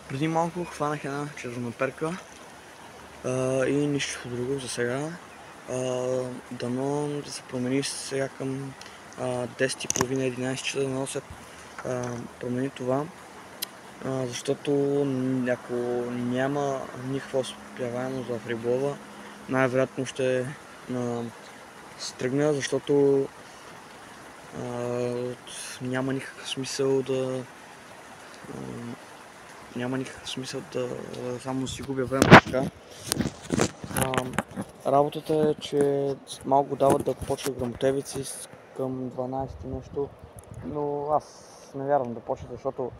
Преди малко хванах една червоноперка и нищо друго за сега. Дано да се промени сега към 10:30-11 часа, да се промени това, защото ако няма никаква успяваемост в риболова, най-вероятно ще стръгна, защото няма никакъв смисъл да само си губя време така. Работата е, че малко дават да почват грамотевици към 12 нещо, но аз не вярвам да почват, защото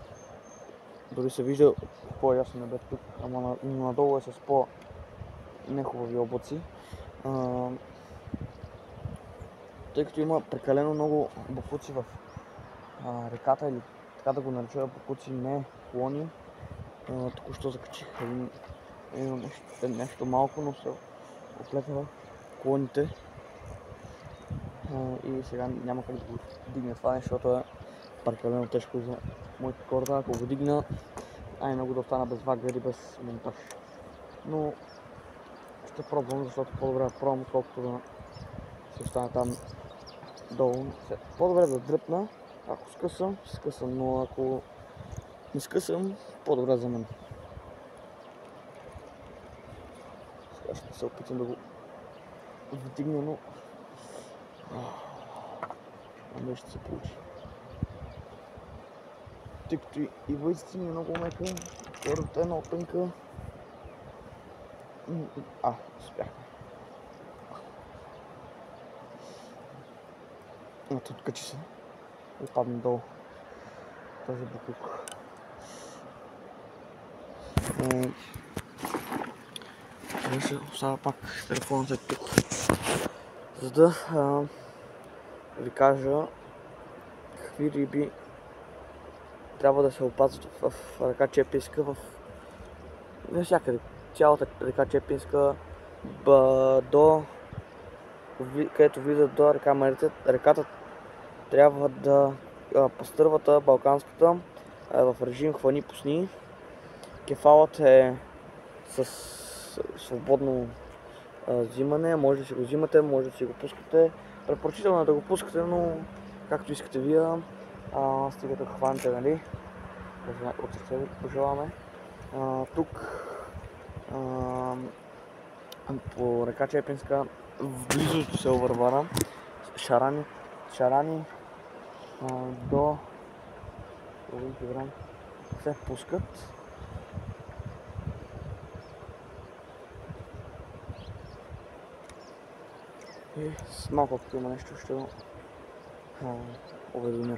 дори се вижда по-ясно небето тук, ама надолу е с по-нехубави облаци. Тъй като има прекалено много боклуци в реката, или така да го нарича боклуци, не клони. Току-що закачих нещо малко, но се оплетна в клоните. И сега няма как да го дигна това нещо, защото е прекалено тежко за моите корда. Ако го дигна, най-много да остана без вага или без монтаж. Но ще пробвам, защото по-добре да пробвам, отколкото да си остана там долу. По-добре да дръпна, ако скъсам, но ако не скъсам, по-добре за мен. Сега ще се опитам да го вдигна, но ами ще се получи. Тъй като и въйцата ми е много мека, кордата е много тънка. Успях. Ето, откачи се и падна долу този буклук. Сега ще остава пак телефонът е тук, за да ви кажа какви риби трябва да се опазват в река Чепинска, навсякъде. Цялата река Чепинска, където влизат до река Марица. Реката трябва да пастървата, балканската, е в режим хвани-пусни. Кефалът е с свободно взимане, може да си го взимате, може да си го пускате. Препоръчително е да го пускате, но както искате вие, стига да хванете, нали? От сърце ви пожелаваме. Тук по река Чепинска, в близост до село Варвара, шарани до половин килограм се пускат. И с малко, ако има нещо, ще го уведомя.